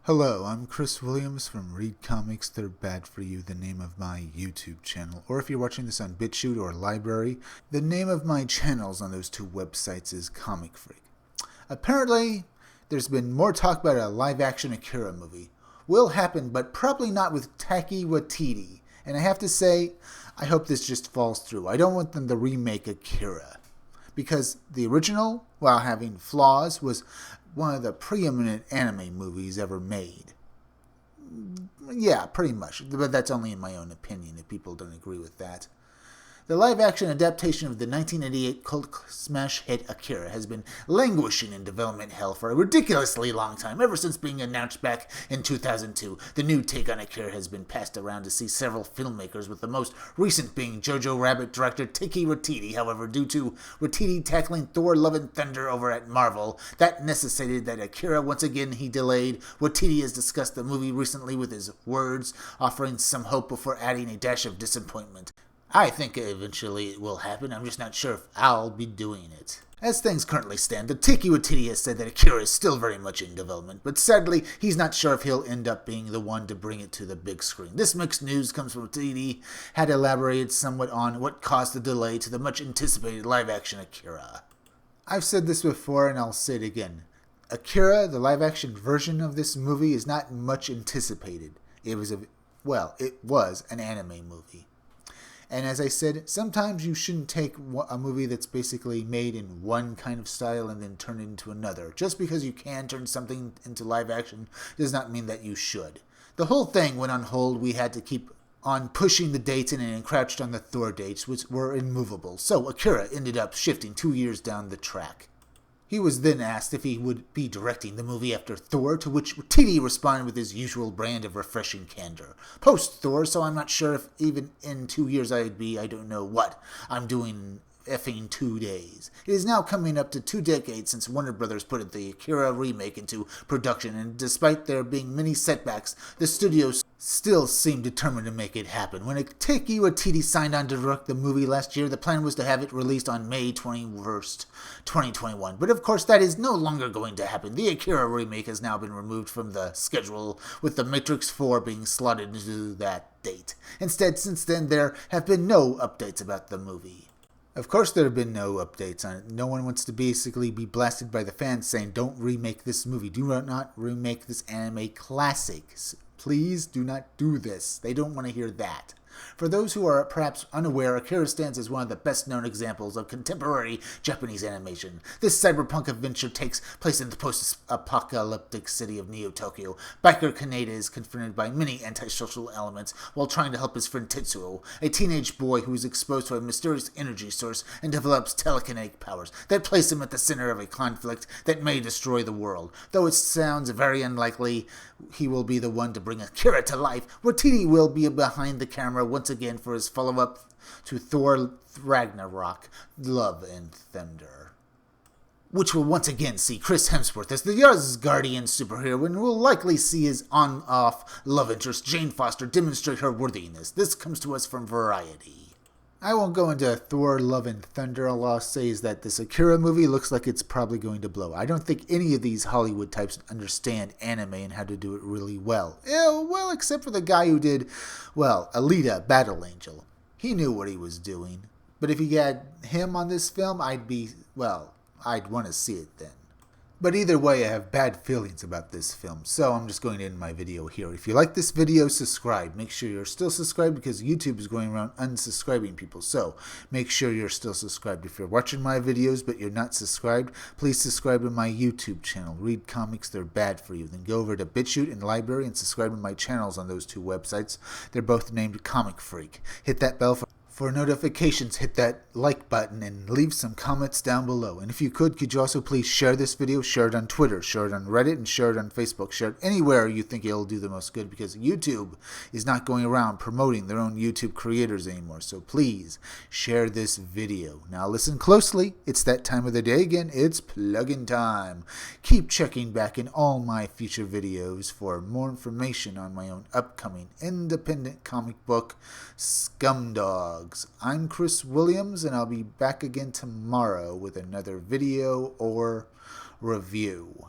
Hello, I'm Chris Williams from Read Comics That Are Bad For You, the name of my YouTube channel. Or if you're watching this on BitChute or Library, the name of my channels on those two websites is Comic Freak. Apparently, there's been more talk about a live-action Akira movie. Will happen, but probably not with Taika Waititi. And I have to say, I hope this just falls through. I don't want them to remake Akira. Because the original, while having flaws, was one of the preeminent anime movies ever made. Yeah, pretty much, but that's only in my own opinion if people don't agree with that. The live-action adaptation of the 1988 cult smash hit Akira has been languishing in development hell for a ridiculously long time, ever since being announced back in 2002. The new take on Akira has been passed around to see several filmmakers, with the most recent being Jojo Rabbit director Taika Waititi. However, due to Waititi tackling Thor Love and Thunder over at Marvel, that necessitated that Akira once again he delayed. Waititi has discussed the movie recently with his words, offering some hope before adding a dash of disappointment. I think eventually it will happen, I'm just not sure if I'll be doing it. As things currently stand, the Taika Waititi has said that Akira is still very much in development, but sadly, he's not sure if he'll end up being the one to bring it to the big screen. This mixed news comes from Waititi had elaborated somewhat on what caused the delay to the much anticipated live-action Akira. I've said this before and I'll say it again. Akira, the live-action version of this movie, is not much anticipated. It was an anime movie. And as I said, sometimes you shouldn't take a movie that's basically made in one kind of style and then turn it into another. Just because you can turn something into live action does not mean that you should. The whole thing went on hold. We had to keep on pushing the dates and encroached on the Thor dates, which were immovable. So Akira ended up shifting 2 years down the track. He was then asked if he would be directing the movie after Thor, to which Waititi responded with his usual brand of refreshing candor. Post-Thor, so I'm not sure if even in 2 years I don't know what. I'm doing effing 2 days. It is now coming up to 2 decades since Warner Brothers put the Akira remake into production, and despite there being many setbacks, the studio still seemed determined to make it happen. When Taika Waititi signed on to direct the movie last year, the plan was to have it released on May 21st, 2021. But of course, that is no longer going to happen. The Akira remake has now been removed from the schedule, with The Matrix 4 being slotted into that date. Instead, since then, there have been no updates about the movie. Of course there have been no updates on it. No one wants to basically be blasted by the fans saying, don't remake this movie. Do not remake this anime classic. Please do not do this. They don't want to hear that. For those who are perhaps unaware, Akira stands as one of the best-known examples of contemporary Japanese animation. This cyberpunk adventure takes place in the post-apocalyptic city of Neo-Tokyo. Biker Kaneda is confronted by many antisocial elements while trying to help his friend Tetsuo, a teenage boy who is exposed to a mysterious energy source and develops telekinetic powers that place him at the center of a conflict that may destroy the world. Though it sounds very unlikely he will be the one to bring Akira to life, Waititi will be behind the camera once again for his follow-up to Thor Ragnarok, Love and Thunder, which will once again see Chris Hemsworth as the Asgardian superhero, and will likely see his on-off love interest Jane Foster demonstrate her worthiness. This comes to us from Variety. I won't go into Thor, Love, and Thunder. All I'll say is that this Akira movie looks like it's probably going to blow. I don't think any of these Hollywood types understand anime and how to do it really well. Well, except for the guy who did, Alita, Battle Angel. He knew what he was doing. But if you had him on this film, I'd want to see it then. But either way, I have bad feelings about this film, so I'm just going to end my video here. If you like this video, subscribe. Make sure you're still subscribed, because YouTube is going around unsubscribing people, so make sure you're still subscribed. If you're watching my videos but you're not subscribed, please subscribe to my YouTube channel. Read Comics That Are Bad For You. Then go over to BitChute and Library and subscribe to my channels on those two websites. They're both named Comic Freak. Hit that bell for notifications, hit that like button, and leave some comments down below. And if you could you also please share this video, share it on Twitter, share it on Reddit, and share it on Facebook. Share it anywhere you think it'll do the most good, because YouTube is not going around promoting their own YouTube creators anymore. So please share this video. Now listen closely. It's that time of the day again. It's plug-in time. Keep checking back in all my future videos for more information on my own upcoming independent comic book, Scumdog. I'm Chris Williams, and I'll be back again tomorrow with another video or review.